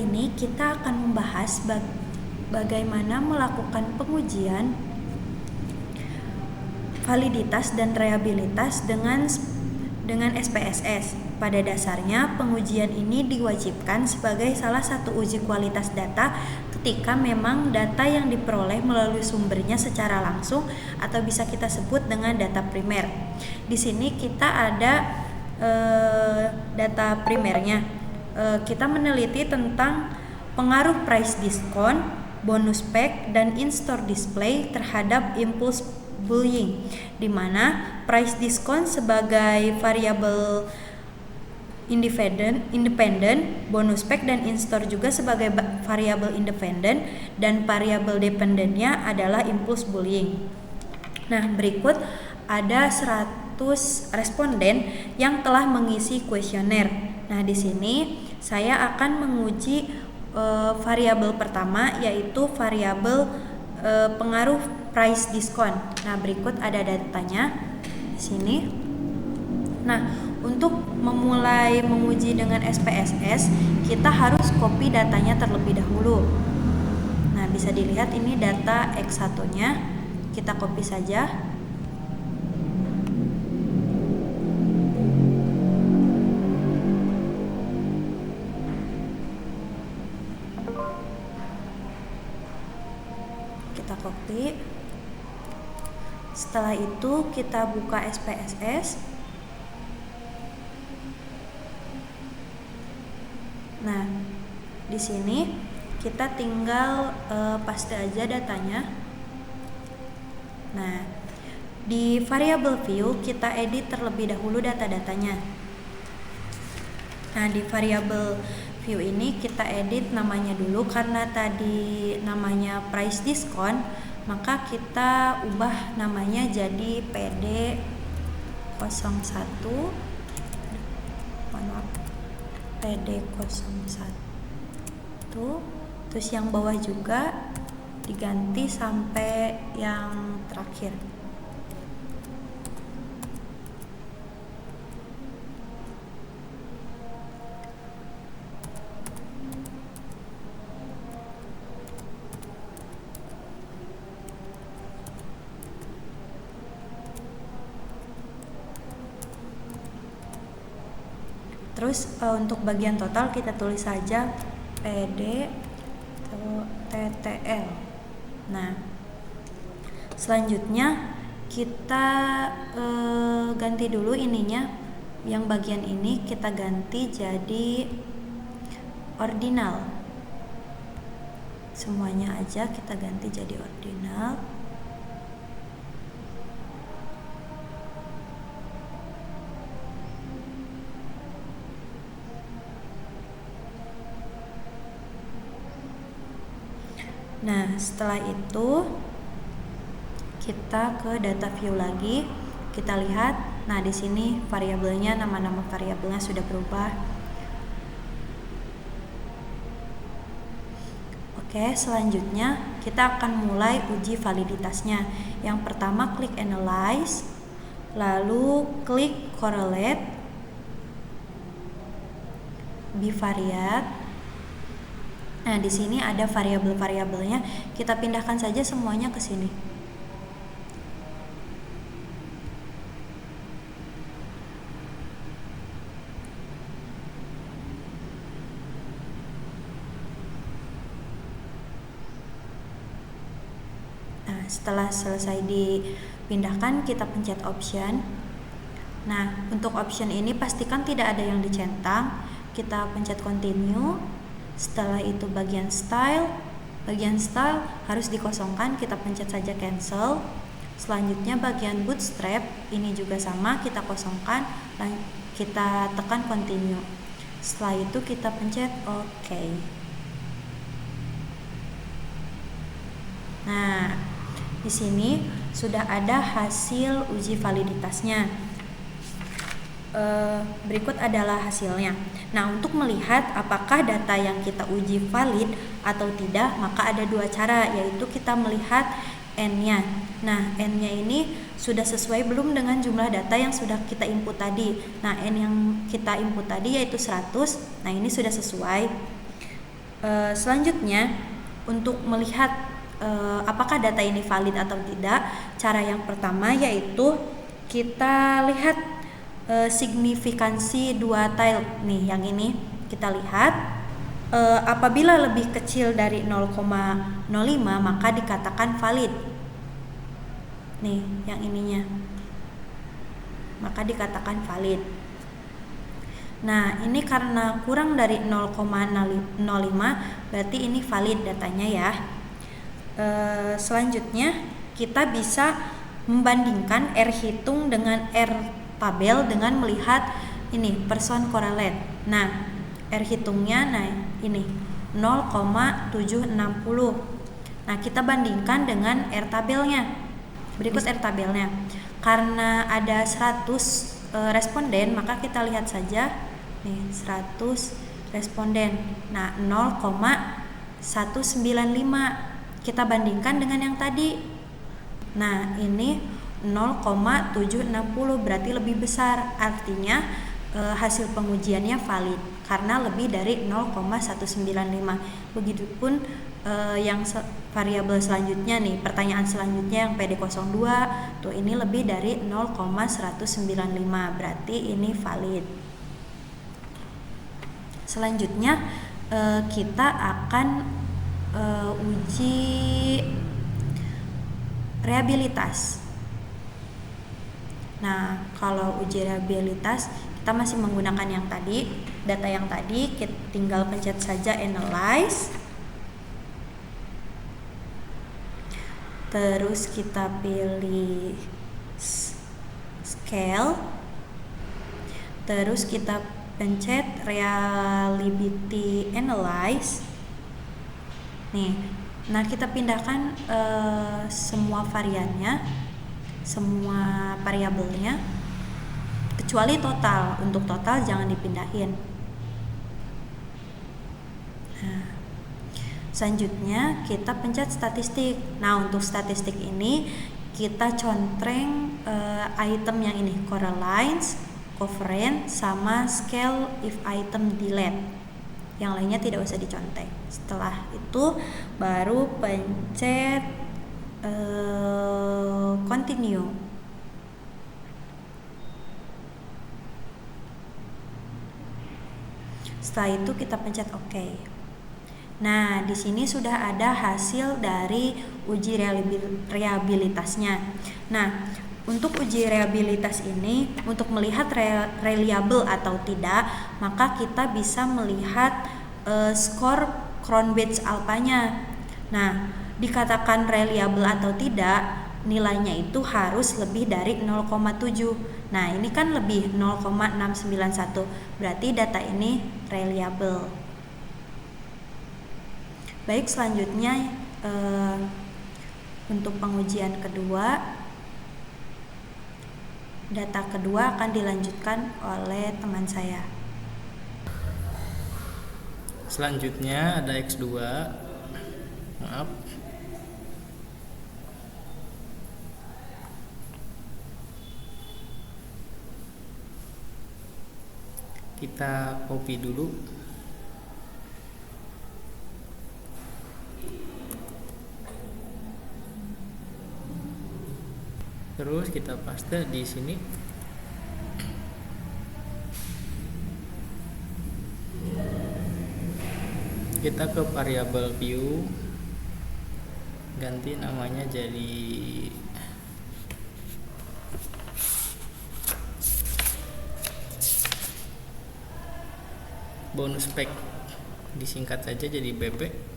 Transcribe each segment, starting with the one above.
ini kita akan membahas bagaimana melakukan pengujian validitas dan reliabilitas dengan SPSS. Pada dasarnya, pengujian ini diwajibkan sebagai salah satu uji kualitas data ketika memang data yang diperoleh melalui sumbernya secara langsung atau bisa kita sebut dengan data primer. Di sini kita ada data primernya. Kita meneliti tentang pengaruh price diskon, bonus pack, dan in-store display terhadap impulse buying, di mana price diskon sebagai variabel independen, bonus pack dan in-store juga sebagai variabel independen, dan variabel dependennya adalah impulse buying. Nah, berikut ada 100 responden yang telah mengisi kuesioner. Nah, di sini saya akan menguji variabel pertama, yaitu variabel pengaruh price diskon. Nah, berikut ada datanya di sini. Nah, untuk memulai menguji dengan SPSS, kita harus copy datanya terlebih dahulu. Nah, bisa dilihat ini data X1-nya. Kita copy saja. Kita copy. Setelah itu kita buka SPSS. Nah, di sini kita tinggal paste aja datanya. Nah, di variable view kita edit terlebih dahulu data-datanya. Nah, di variable view ini kita edit namanya dulu, karena tadi namanya price diskon, maka kita ubah namanya jadi PD01 PD01, terus yang bawah juga diganti sampai yang terakhir. Terus untuk bagian total kita tulis saja PD TTL. Nah, selanjutnya kita ganti dulu ininya, yang bagian ini kita ganti jadi ordinal. Semuanya aja kita ganti jadi ordinal. Nah, setelah itu kita ke data view lagi. Kita lihat, nah di sini variabelnya, nama-nama variabelnya sudah berubah. Oke, selanjutnya kita akan mulai uji validitasnya. Yang pertama klik analyze, lalu klik correlate, bivariate. Nah, di sini ada variabel-variabelnya. Kita pindahkan saja semuanya ke sini. Nah, setelah selesai dipindahkan, kita pencet option. Nah, untuk option ini pastikan tidak ada yang dicentang. Kita pencet continue. Setelah itu bagian style harus dikosongkan, kita pencet saja cancel. Selanjutnya bagian bootstrap ini juga sama, kita kosongkan dan kita tekan continue. Setelah itu kita pencet OK. Nah, di sini sudah ada hasil uji validitasnya. Berikut adalah hasilnya. Nah, untuk melihat apakah data yang kita uji valid atau tidak, maka ada dua cara, yaitu kita melihat N-nya. Nah, N-nya ini sudah sesuai belum dengan jumlah data yang sudah kita input tadi. Nah, N yang kita input tadi yaitu 100. Nah, ini sudah sesuai. Selanjutnya, untuk melihat apakah data ini valid atau tidak, cara yang pertama yaitu kita lihat signifikansi dua tile nih, yang ini kita lihat apabila lebih kecil dari 0,05 maka dikatakan valid. Nih, yang ininya, maka dikatakan valid. Nah, ini karena kurang dari 0,05 berarti ini valid datanya ya. Selanjutnya kita bisa membandingkan R hitung dengan R tabel dengan melihat ini person correlate. Nah, R hitungnya ini 0,760. Nah, kita bandingkan dengan R tabelnya. Berikut R tabelnya. Karena ada 100 responden, maka kita lihat saja nih 100 responden. Nah, 0,195 kita bandingkan dengan yang tadi. Nah, ini 0,760 berarti lebih besar, artinya hasil pengujiannya valid karena lebih dari 0,195. Begitupun yang variabel selanjutnya nih, pertanyaan selanjutnya yang PD02 tuh ini lebih dari 0,195 berarti ini valid. Selanjutnya kita akan uji reabilitas. Nah, kalau uji reabilitas kita masih menggunakan yang tadi, data yang tadi, kita tinggal pencet saja analyze. Terus kita pilih scale. Terus kita pencet reliability analyze. Nih, nah kita pindahkan semua variannya, semua variabelnya, kecuali total. Untuk total jangan dipindahin. Nah, selanjutnya kita pencet statistik. Nah, untuk statistik ini kita contreng item yang ini, correlines, covariance, sama scale if item delete. Yang lainnya tidak usah dicontek. Setelah itu baru pencet continue. Setelah itu kita pencet OK. Nah, di sini sudah ada hasil dari uji reliabilitasnya. Nah, untuk uji reliabilitas ini, untuk melihat reliable atau tidak, maka kita bisa melihat skor Cronbach's alpha-nya. Nah, dikatakan reliable atau tidak, nilainya itu harus lebih dari 0,7. Nah, ini kan lebih 0,691. Berarti data ini reliable. Baik, selanjutnya untuk pengujian kedua, data kedua akan dilanjutkan oleh teman saya. Selanjutnya ada X2. Maaf. Kita copy dulu. Terus kita paste di sini. Kita ke variabel view, ganti namanya jadi bonus spec, disingkat saja jadi BP.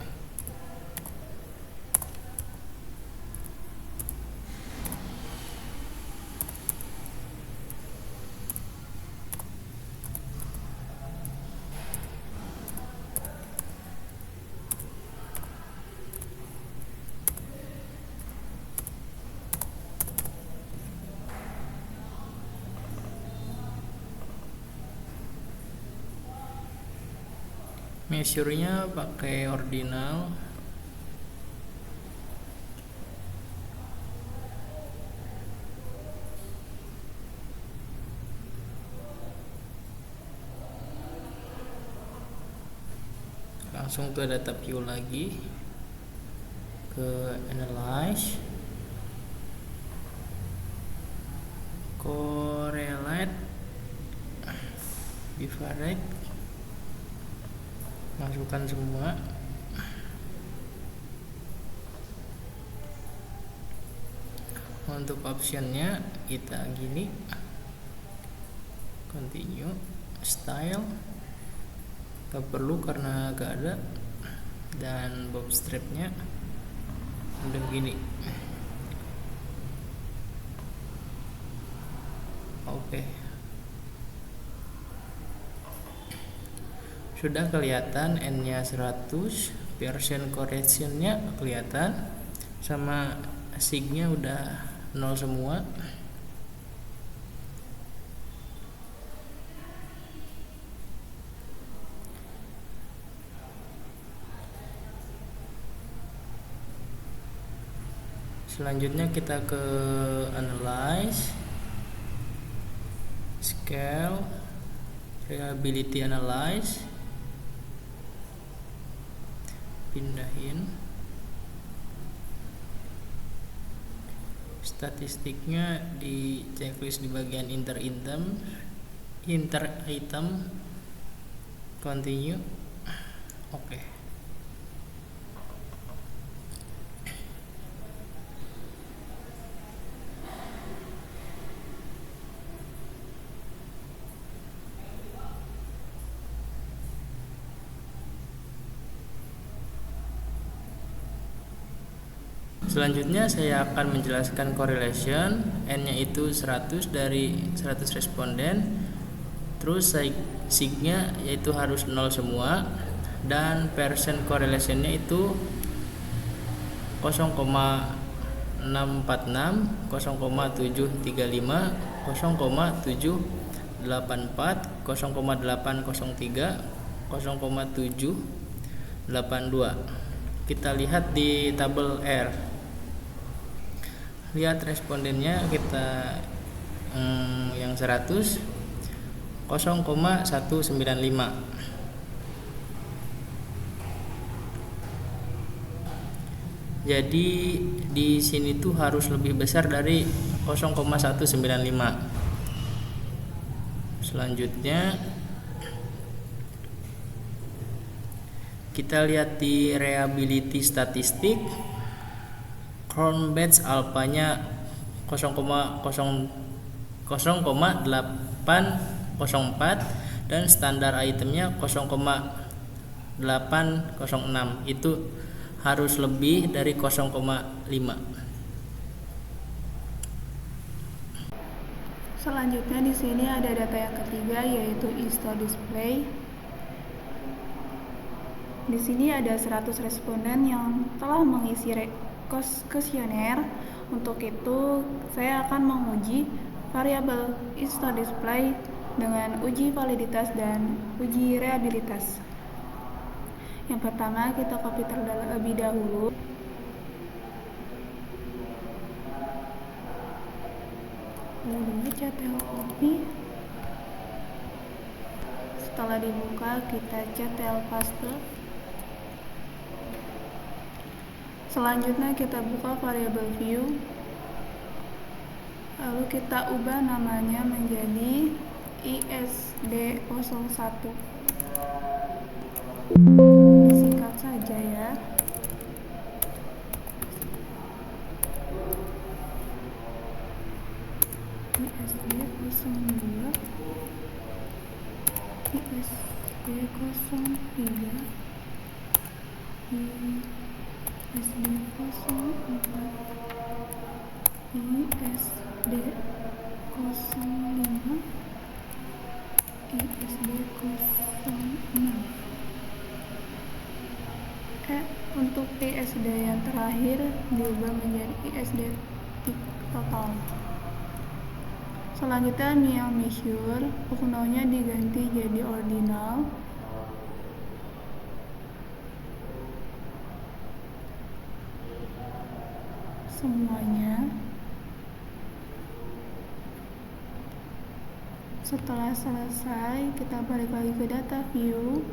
Measure-nya pakai ordinal. langsung ke data view lagi, ke analyze, correlate, bivariate, masukkan semua. Untuk optionnya kita gini, continue, style gak perlu karena gak ada, dan bob strapnya udah gini. Oke. Sudah kelihatan N nya 100, Pearson correction-nya kelihatan, sama sig-nya udah 0 semua. Selanjutnya kita ke analyze, scale, reliability analyze, pindahin, statistiknya di checklist di bagian inter item, continue. Oke. Selanjutnya saya akan menjelaskan correlation. N-nya itu 100 dari 100 responden. Terus sig-nya yaitu harus 0 semua, dan percent correlation-nya itu 0,646, 0,735, 0,784, 0,803, 0,782. Kita lihat di tabel R. Lihat respondennya, kita yang 100 0,195. Jadi di sini tuh harus lebih besar dari 0,195. Selanjutnya kita lihat di reliability statistik. Crown batch alpanya 0,804 dan standar itemnya 0,806. Itu harus lebih dari 0,5. Selanjutnya di sini ada data yang ketiga, yaitu ISTO display. Di sini ada 100 responden yang telah mengisi kuesioner. Untuk itu, saya akan menguji variabel ISTO display dengan uji validitas dan uji reliabilitas. Yang pertama, kita copy terlebih dahulu. Lalu CTRL copy. Setelah dibuka, kita CTRL paste. Selanjutnya kita buka variabel view, lalu kita ubah namanya menjadi ISD01. Disingkat saja ya. ISD02, ISD03, ISD04, ISD05, ISD06. Untuk ISD yang terakhir diubah menjadi ISD total. Selanjutnya yang measure, oknownya diganti jadi ordinal. Semuanya. Setelah selesai, kita balik lagi ke data view.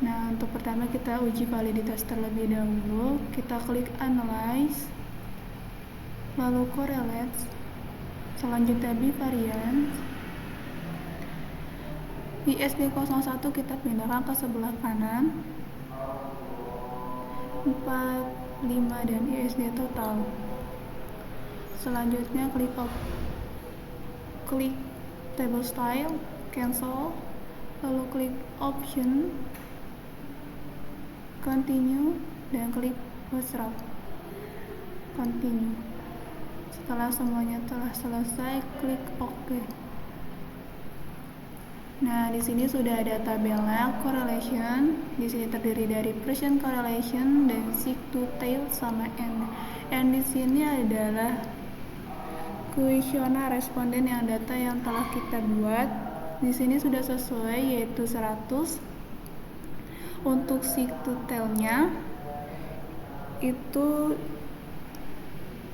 Nah, untuk pertama kita uji validitas terlebih dahulu. Kita klik analyze, lalu correlates, selanjutnya bivariance. ISD01 kita pindahkan ke sebelah kanan, 4, 5 dan ISD total. Selanjutnya klik table style, cancel, lalu klik option, continue, dan klik bootstrap, continue. Setelah semuanya telah selesai, klik OK. Nah, di sini sudah ada tabelnya correlation. Di sini terdiri dari percent correlation dan seek to tail sama n. N di sini adalah kuesioner responden yang data yang telah kita buat. Di sini sudah sesuai, yaitu 100. Untuk seek to tail-nya itu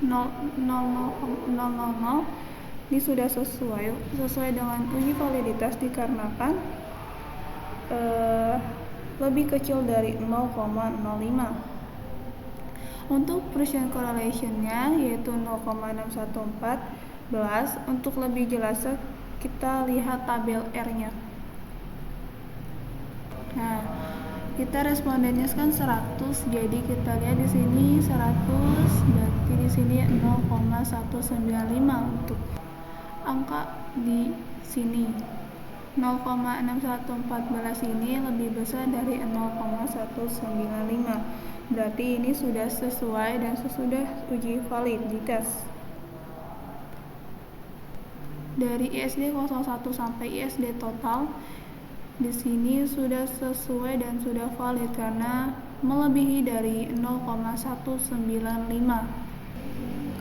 0,000. Ini sudah sesuai dengan uji validitas dikarenakan lebih kecil dari 0,05. Untuk percent correlation-nya yaitu 0,6114. Untuk lebih jelasnya kita lihat tabel R-nya. Nah, kita respondennya kan 100, jadi kita lihat di sini 100, berarti di sini 0,195 untuk angka di sini. 0,6114 ini lebih besar dari 0,195. Berarti ini sudah sesuai dan sesudah uji validitas. Dari ISD 01 sampai ISD total di sini sudah sesuai dan sudah valid karena melebihi dari 0,195.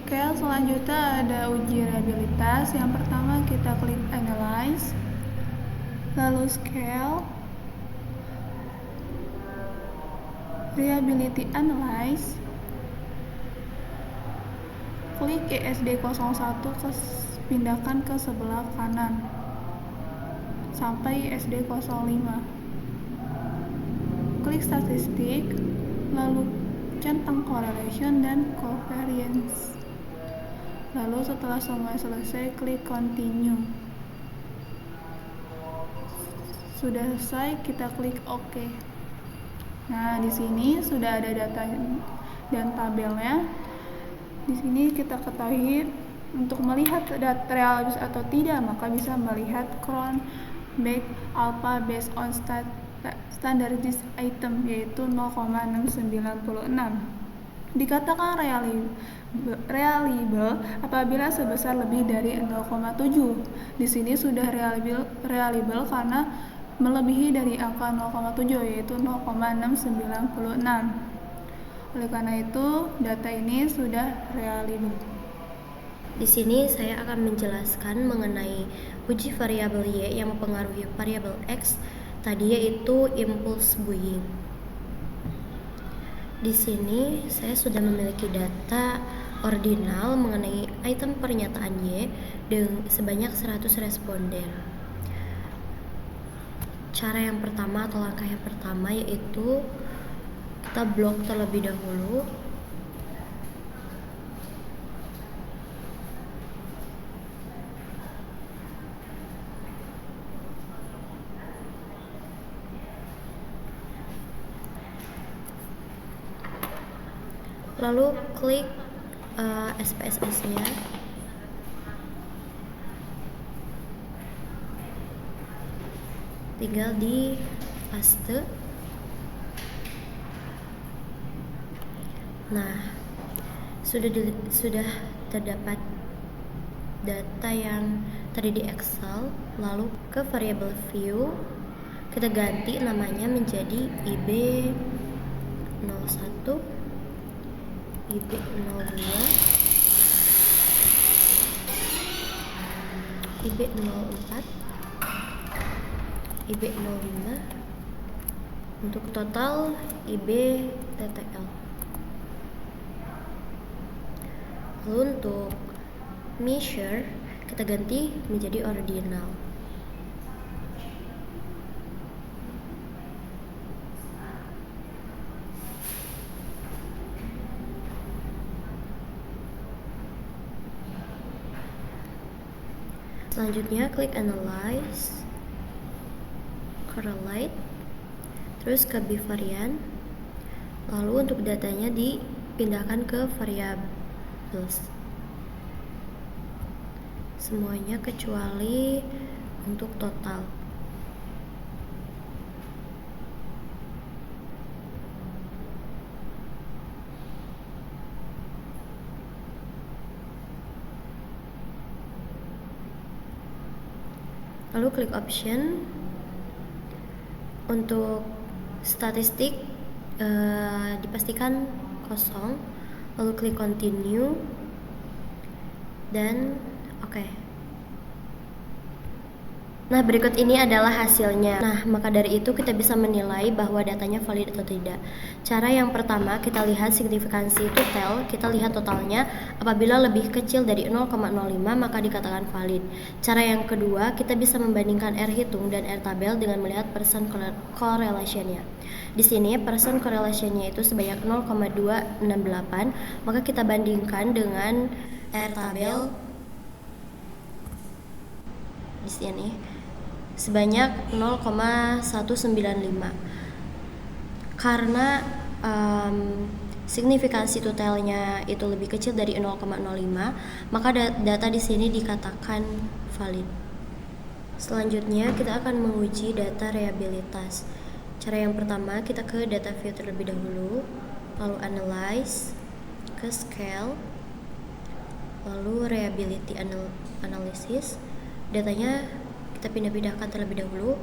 Oke, selanjutnya ada uji reliabilitas. Yang pertama kita klik analyze, lalu scale, reliability analyze, klik ISD01 pindahkan ke sebelah kanan sampai ISD05. Klik statistik, lalu centang correlation dan covariance. Lalu setelah semua selesai, klik continue. Sudah selesai, kita klik OK. Nah, di sini sudah ada data dan tabelnya. Di sini kita ketahui untuk melihat data realistis atau tidak, maka bisa melihat Cronbach alpha based on standardized item yaitu 0,696. Dikatakan reliable apabila sebesar lebih dari 0,7. Di sini sudah reliable karena melebihi dari angka 0,7 yaitu 0,696. Oleh karena itu, data ini sudah reliable. Di sini saya akan menjelaskan mengenai uji variabel Y yang mempengaruhi variabel X, tadi yaitu impulse buoying. Di sini saya sudah memiliki data ordinal mengenai item pernyataan Y dengan sebanyak 100 responden. Cara yang pertama atau langkah yang pertama yaitu kita blok terlebih dahulu. Lalu klik SPSS-nya. Tinggal di paste. Nah, sudah terdapat data yang tadi di Excel. Lalu ke variable view, kita ganti namanya menjadi IB01, IB02, IB04, IB05, untuk total IB-TTL. Lalu untuk measure kita ganti menjadi ordinal. Selanjutnya klik analyze, correlate, terus ke bivariant. Lalu untuk datanya dipindahkan ke variables. Semuanya kecuali untuk total. Lalu klik option. Untuk statistik dipastikan kosong, lalu klik continue dan oke. Nah, berikut ini adalah hasilnya. Nah, maka dari itu kita bisa menilai bahwa datanya valid atau tidak. Cara yang pertama, kita lihat signifikansi total, kita lihat totalnya. Apabila lebih kecil dari 0,05 maka dikatakan valid. Cara yang kedua, kita bisa membandingkan R hitung dan R tabel dengan melihat percent correlation-nya. Di sini percent correlation-nya itu sebanyak 0,268, maka kita bandingkan dengan R tabel di sini sebanyak 0,195. Karena signifikansi totalnya itu lebih kecil dari 0,05, maka data di sini dikatakan valid. Selanjutnya kita akan menguji data reliabilitas. Cara yang pertama, kita ke data view terlebih dahulu, lalu analyze, ke scale, lalu reliability analysis. Datanya kita pindah-pindahkan terlebih dahulu,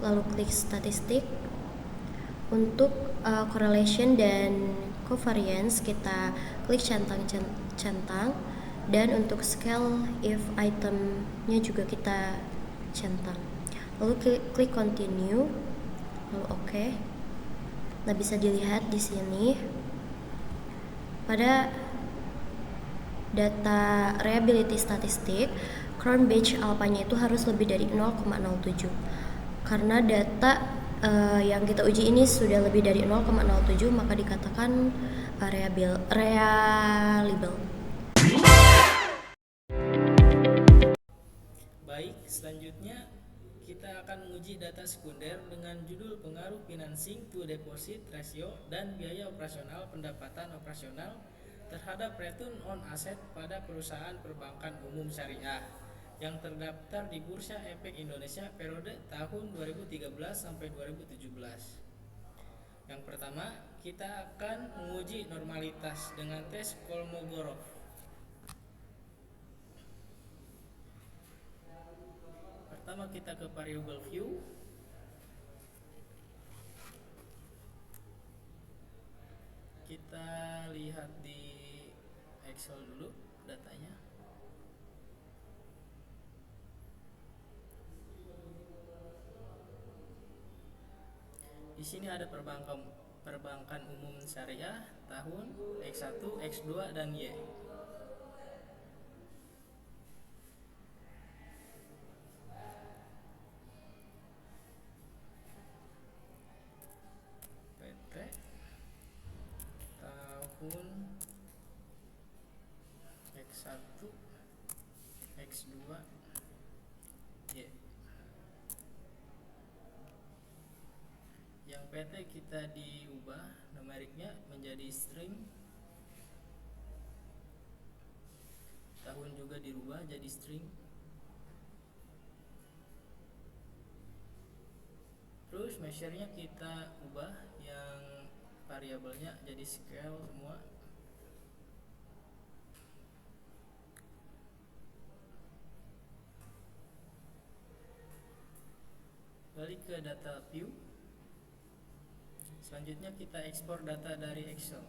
lalu klik statistik. Untuk correlation dan covariance kita klik centang, dan untuk scale if itemnya juga kita centang, lalu klik continue, lalu oke. Nah, bisa dilihat di sini pada data reliability statistik, Cron batch alpha-nya itu harus lebih dari 0,07. Karena data yang kita uji ini sudah lebih dari 0,07, maka dikatakan reliable. Baik, selanjutnya kita akan menguji data sekunder dengan judul pengaruh financing to deposit ratio dan biaya operasional pendapatan operasional terhadap return on asset pada perusahaan perbankan umum syariah yang terdaftar di Bursa Efek Indonesia periode tahun 2013 sampai 2017. Yang pertama, kita akan menguji normalitas dengan tes Kolmogorov. Pertama kita ke variable view. Kita lihat di Excel dulu datanya. Di sini ada perbankan umum syariah tahun X1, X2 dan Y. PT tahun X1, X2, Y. Yang PT kita diubah numeriknya menjadi string, tahun juga dirubah jadi string. Terus measure-nya kita ubah, yang variabelnya jadi scale semua. Balik ke data view. Selanjutnya kita ekspor data dari Excel.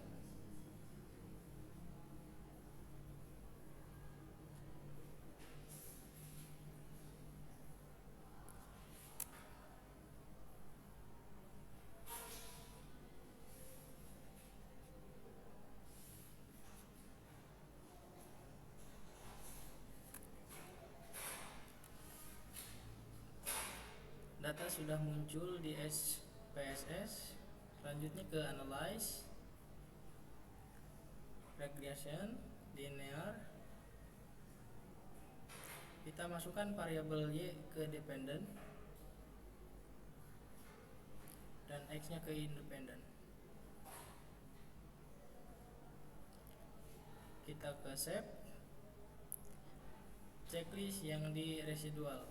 Data sudah muncul di SPSS. Selanjutnya ke analyze, regression, linear, Kita masukkan variabel Y ke dependent dan X-nya ke independent. Kita ke save, checklist yang di residual,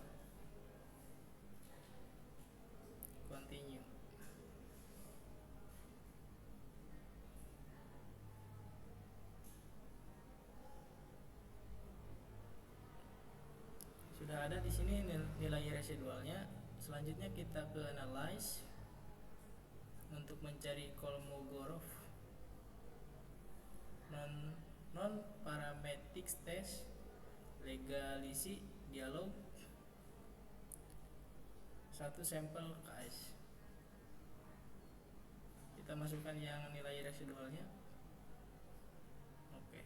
continue. Sudah ada di sini nilai residualnya. Selanjutnya kita ke analyze untuk mencari Kolmogorov non parametric test, legalisi dialog, satu sampel KS. Kita masukkan yang nilai residualnya. Oke.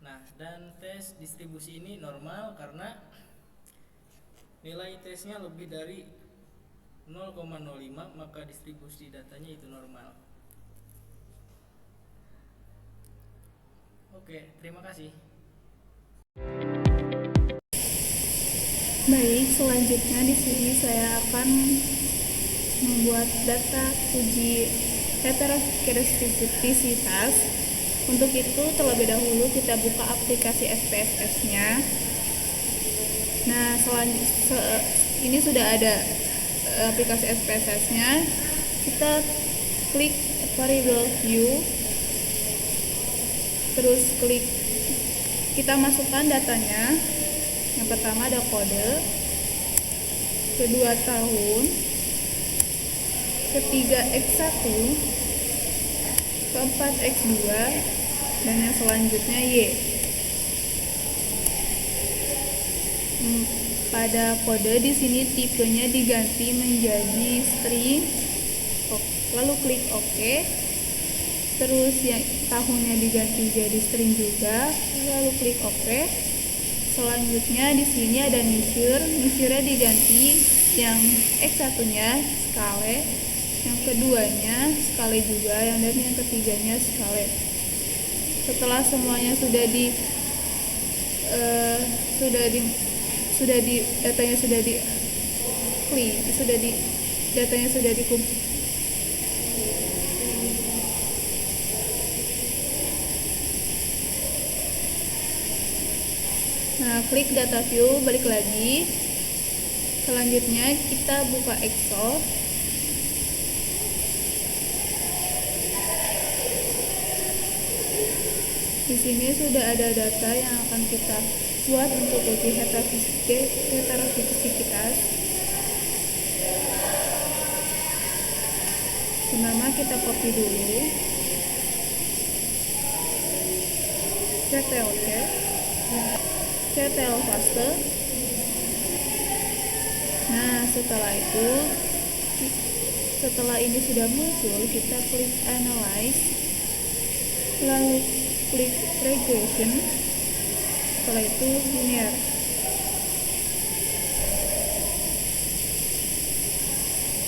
Nah, dan tes distribusi ini normal karena nilai tesnya lebih dari 0,05, maka distribusi datanya itu normal. Oke, terima kasih. Baik, selanjutnya di sini saya akan membuat data uji heteroskedastisitas. Untuk itu terlebih dahulu kita buka aplikasi SPSS-nya. Nah, ini sudah ada aplikasi SPSS-nya. Kita klik variable view, terus klik, kita masukkan datanya. Yang pertama ada kode, kedua tahun, ketiga X1, keempat X2, dan yang selanjutnya Y. Pada kode di sini tipenya diganti menjadi string, lalu klik OK. Terus yang tahunnya diganti jadi string juga, lalu klik OK. Selanjutnya di sini ada measure-nya diganti, yang X1-nya skala, yang keduanya skala juga, dan yang ketiganya skala. Setelah semuanya datanya sudah dikumpulkan. Nah, klik data view, balik lagi. Selanjutnya kita buka Excel. Di sini sudah ada data yang akan kita buat untuk uji heteroskedastisitas. Pertama kita copy dulu. CTL paste. Nah, setelah ini sudah muncul, kita klik analyze, lalu klik regression, setelah itu linear.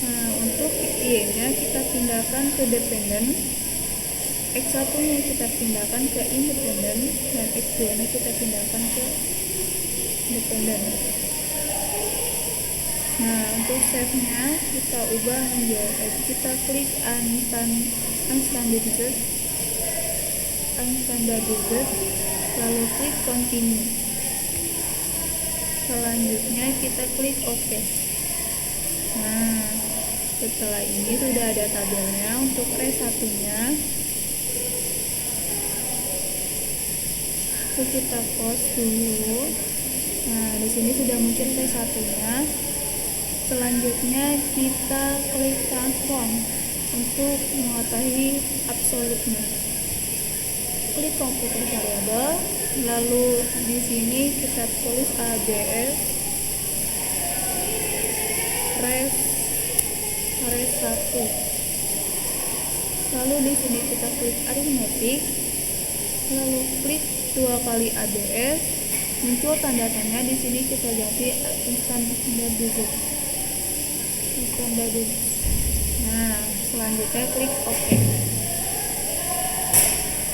Nah, untuk Y-nya kita pindahkan ke dependent, X1-nya kita pindahkan ke independent, dan X2-nya kita pindahkan ke dependent. Nah, untuk save-nya kita ubah menjadi, kita klik unstandardized, lalu klik continue. Selanjutnya kita klik OK. Nah, setelah ini sudah ada tabelnya. Untuk R1-nya kita close dulu. Nah, di sini sudah muncul R1-nya. Selanjutnya kita klik transform untuk mengetahui absolutnya. Klik komputer variable, lalu di sini kita tulis ABS res 1. Lalu di sini kita klik arithmetic, lalu klik 2 kali ABS, muncul tanda tanya. Di sini kita ganti standardized. Nah, selanjutnya klik OK.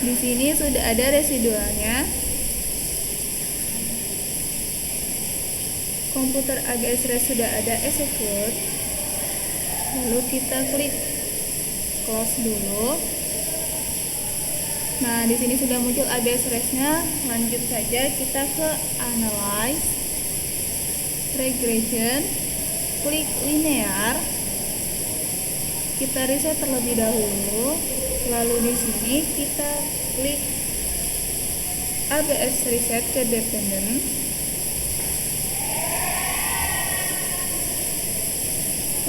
Di sini sudah ada residualnya. Komputer AGS Res sudah ada execute. Lalu kita klik close dulu. Nah, di sini sudah muncul AGS Res-nya. Lanjut saja kita ke analyze, regression, klik linear. Kita reset terlebih dahulu. Lalu di sini kita klik AGS reset ke dependent.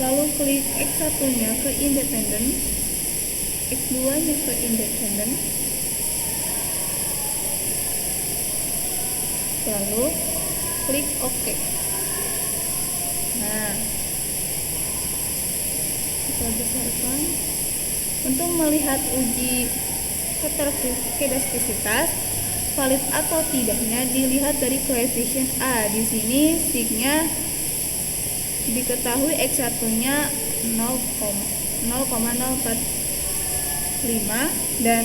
Lalu klik X1-nya ke independent, X2-nya ke independent. Lalu klik OK. Nah, kita besarkan. Untuk melihat uji heteroskedastisitas valid atau tidaknya dilihat dari koefisien A. Di sini signya diketahui X1-nya 0,045 dan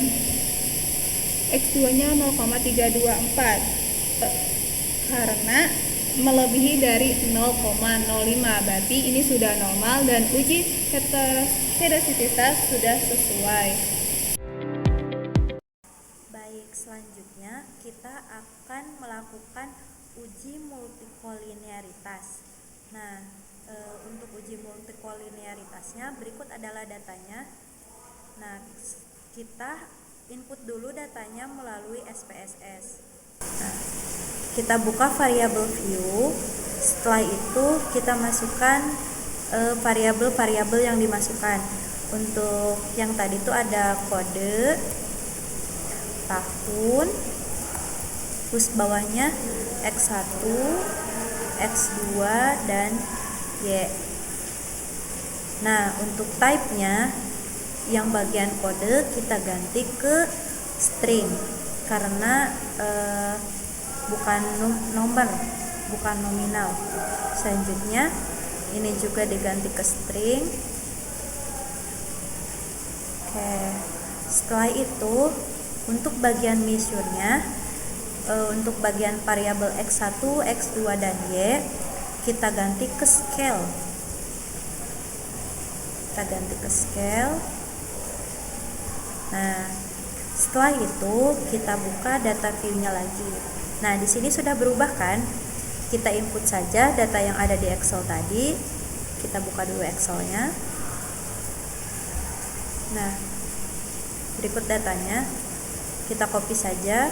X2-nya 0,324 karena melebihi dari 0,05, berarti ini sudah normal dan uji heteroskedastisitas sudah sesuai. Baik, selanjutnya kita akan melakukan uji multikolinearitas. Nah, untuk uji multikolinearitasnya berikut adalah datanya. Nah, kita input dulu datanya melalui SPSS. Nah, kita buka variabel view. Setelah itu kita masukkan variabel-variabel yang dimasukkan. Untuk yang tadi itu ada kode, tahun, terus bawahnya X1, X2 dan Y. Nah, untuk type-nya yang bagian kode kita ganti ke string karena bukan nomor, bukan nominal. Selanjutnya ini juga diganti ke string. Oke. Setelah itu untuk bagian measure-nya, untuk bagian variabel X1, X2 dan Y kita ganti ke scale. Kita ganti ke scale. Nah, setelah itu kita buka data view-nya lagi. Nah, di sini sudah berubah kan? Kita input saja data yang ada di Excel tadi. Kita buka dulu Excel-nya. Nah, berikut datanya. Kita copy saja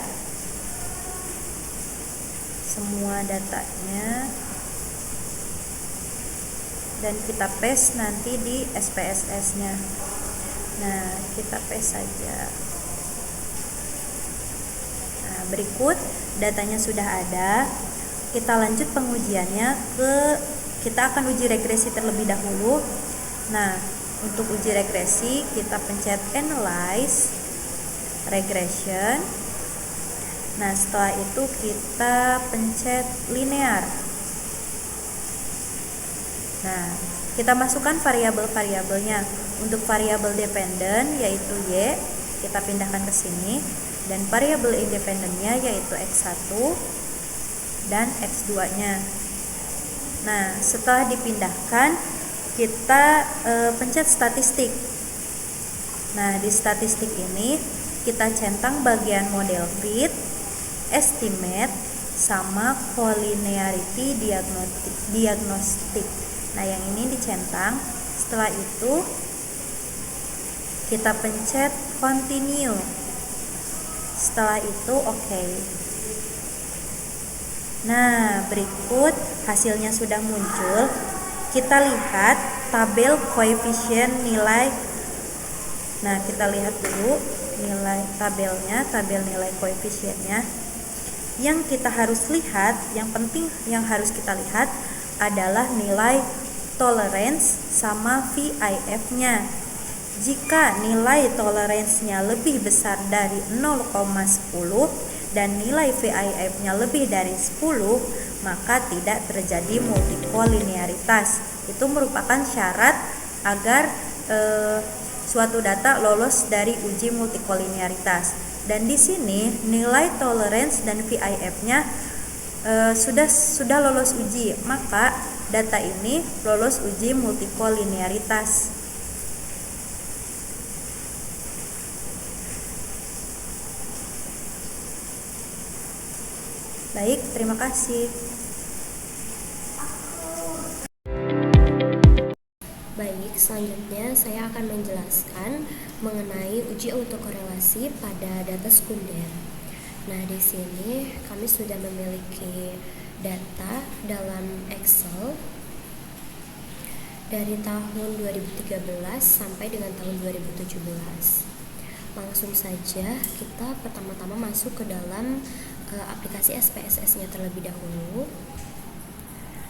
semua datanya dan kita paste nanti di SPSS-nya. Nah, kita paste saja. Nah, berikut datanya sudah ada. Kita lanjut pengujiannya kita akan uji regresi terlebih dahulu. Nah, untuk uji regresi kita pencet analyze regression. Nah, setelah itu kita pencet linear. Nah, kita masukkan variabel-variabelnya. Untuk variabel dependent yaitu Y, kita pindahkan ke sini, dan variabel independentnya yaitu X1 dan X2-nya. Nah, setelah dipindahkan, kita pencet statistik. Nah, di statistik ini kita centang bagian model fit, estimate, sama collinearity diagnostic. Nah, yang ini dicentang. Setelah itu kita pencet continue. Setelah itu oke. Nah, berikut hasilnya sudah muncul. Kita lihat tabel koefisien nilai. Nah, kita lihat dulu nilai tabelnya, tabel nilai koefisiennya. Yang kita harus lihat, yang penting yang harus kita lihat adalah nilai tolerance sama VIF-nya. Jika nilai tolerance-nya lebih besar dari 0,10 dan nilai VIF-nya lebih dari 10, maka tidak terjadi multikolinearitas. Itu merupakan syarat agar suatu data lolos dari uji multikolinearitas. Dan di sini nilai tolerance dan VIF-nya sudah lolos uji, maka data ini lolos uji multikolinearitas. Baik, terima kasih. Baik, selanjutnya saya akan menjelaskan mengenai uji autokorelasi pada data sekunder. Nah, di sini kami sudah memiliki data dalam Excel dari tahun 2013 sampai dengan tahun 2017. Langsung saja kita pertama-tama masuk ke dalam aplikasi SPSS-nya terlebih dahulu.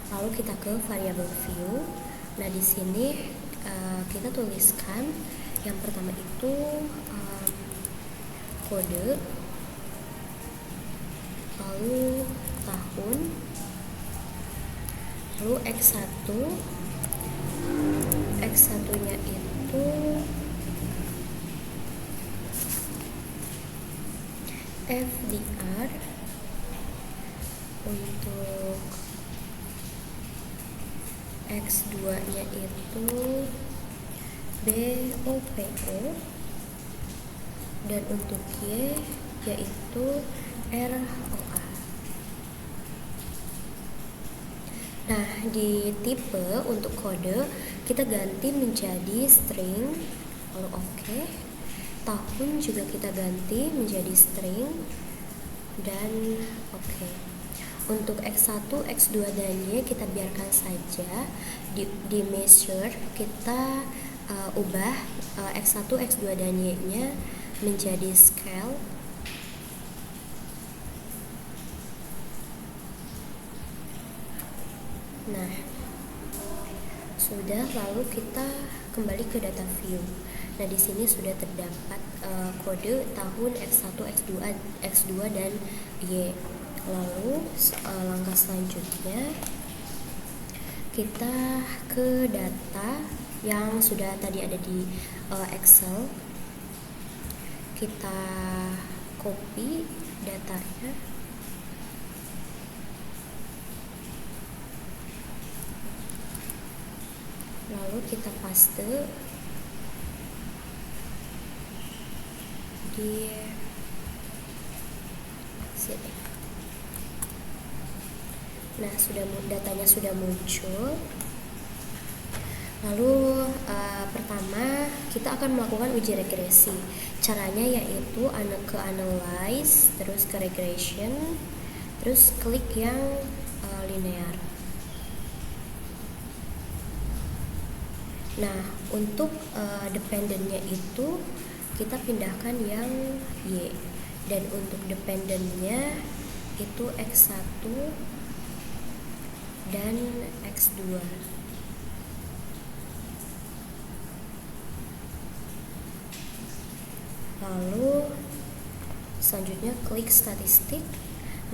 Lalu kita ke variable view. Nah, di sini kita tuliskan yang pertama itu kode, lalu tahun, lalu X1. X1-nya itu FDR, untuk X2-nya itu BOPO, dan untuk Y yaitu ROA. Nah, di tipe untuk kode kita ganti menjadi string, lalu oke. Tahun juga kita ganti menjadi string dan oke. Untuk X1, X2 dan Y kita biarkan saja. Di measure kita ubah X1, X2 dan Y nya menjadi scale. Nah, sudah, lalu kita kembali ke data view. Nah, di sini sudah terdapat kode tahun X1, X2 dan Y. Lalu langkah selanjutnya kita ke data yang sudah tadi ada di Excel. Kita copy datanya, lalu kita paste di sini. Nah, datanya sudah muncul. Lalu pertama kita akan melakukan uji regresi. Caranya yaitu ke analyze, terus ke regression, terus klik yang linear. Nah, untuk dependennya itu kita pindahkan yang Y, dan untuk dependennya itu X1 dan X2. Lalu selanjutnya klik statistik.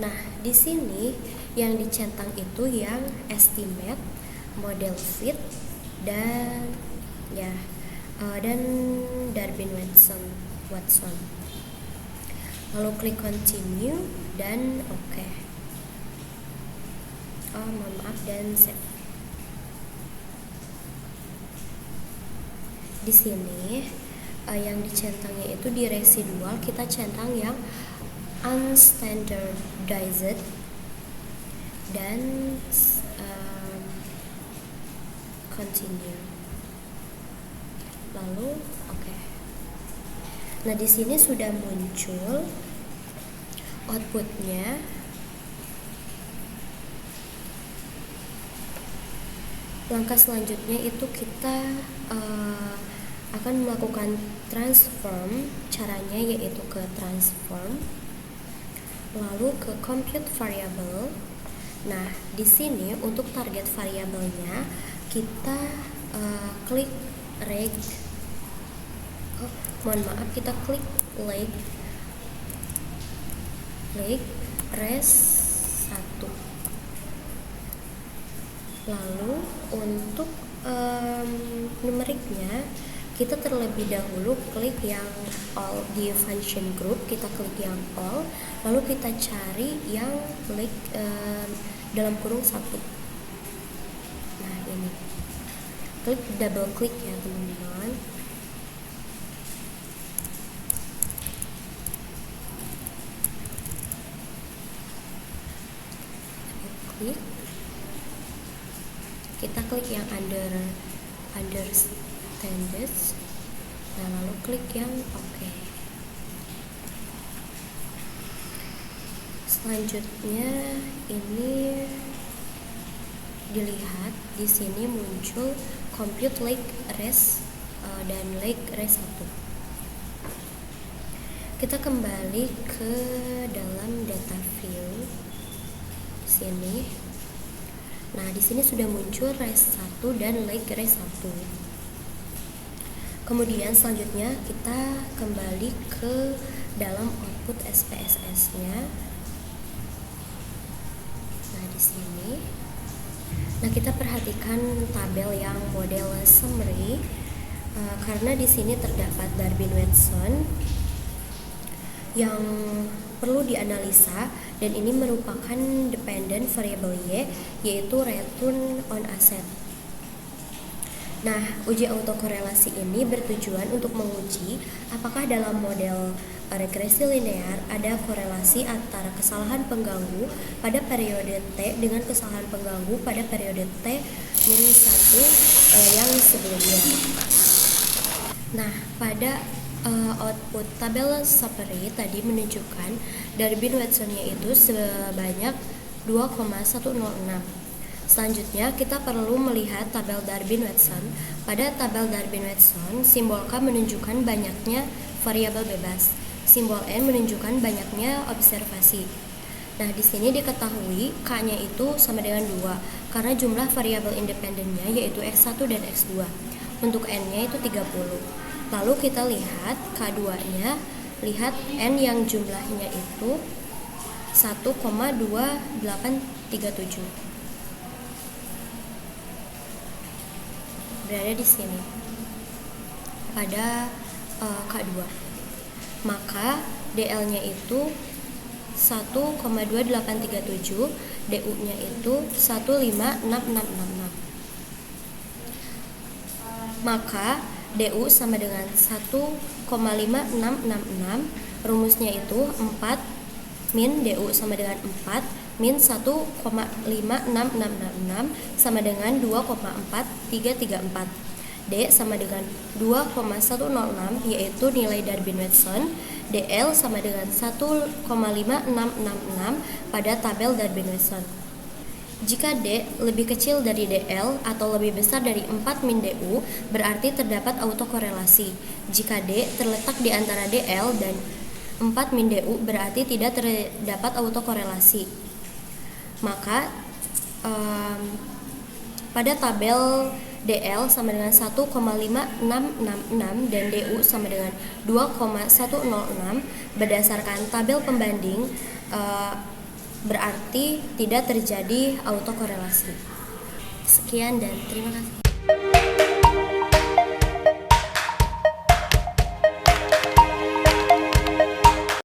Nah, di sini yang dicentang itu yang estimate, model fit, dan dan Darwin-Watson. Lalu klik continue dan oke. Mohon maaf, dan save. Di sini yang dicentangnya itu di residual kita centang yang unstandardized dan continue. Lalu oke. Nah, di sini sudah muncul outputnya. Langkah selanjutnya itu kita akan melakukan transform. Caranya yaitu ke transform, lalu ke compute variable. Nah, di sini untuk target variabelnya kita klik reg. Kita klik leg res 1. Lalu untuk numeriknya kita terlebih dahulu klik yang all di function group, kita klik yang all, lalu kita cari yang klik dalam kurung 1. Nah ini, klik double klik ya teman-teman. Klik, kita klik yang understanded, nah lalu klik yang oke. Selanjutnya ini dilihat di sini muncul compute lake res dan lake res 1. Kita kembali ke dalam data view sini. Nah, di sini sudah muncul res 1 dan lake res 1. Kemudian selanjutnya kita kembali ke dalam output SPSS-nya. Nah, di sini. Nah, kita perhatikan tabel yang model summary karena di sini terdapat Darwin-Watson yang perlu dianalisa, dan ini merupakan dependent variable Y, yaitu return on asset. Nah, uji autokorelasi ini bertujuan untuk menguji apakah dalam model regresi linear ada korelasi antara kesalahan pengganggu pada periode T dengan kesalahan pengganggu pada periode T-1 yang sebelumnya. Nah, pada output tabel summary tadi menunjukkan Darwin-Watson-nya itu sebanyak 2,106. Selanjutnya kita perlu melihat tabel Darwin-Watson. Pada tabel Darwin-Watson, simbol K menunjukkan banyaknya variabel bebas. Simbol N menunjukkan banyaknya observasi. Nah, di sini diketahui K-nya itu sama dengan 2 karena jumlah variabel independennya yaitu X1 dan X2. Untuk N-nya itu 30. Lalu kita lihat K2-nya, lihat N yang jumlahnya itu 1,2837. Berada di sini pada K2. Maka DL-nya itu 1,2837, DU-nya itu 15666. Maka DU sama dengan 1,5666, rumusnya itu 4 min DU sama dengan 4 min 1,5666 sama dengan 2,4334. D sama dengan 2,106 yaitu nilai Darwin-Watson. DL sama dengan 1,5666 pada tabel Darwin-Watson. Jika D lebih kecil dari DL atau lebih besar dari 4 min DU, berarti terdapat autokorelasi. Jika D terletak di antara DL dan 4 min DU, berarti tidak terdapat autokorelasi. Maka pada tabel DL sama dengan 1,5666 dan DU sama dengan 2,106 berdasarkan tabel pembanding, berarti tidak terjadi autokorelasi. Sekian dan terima kasih.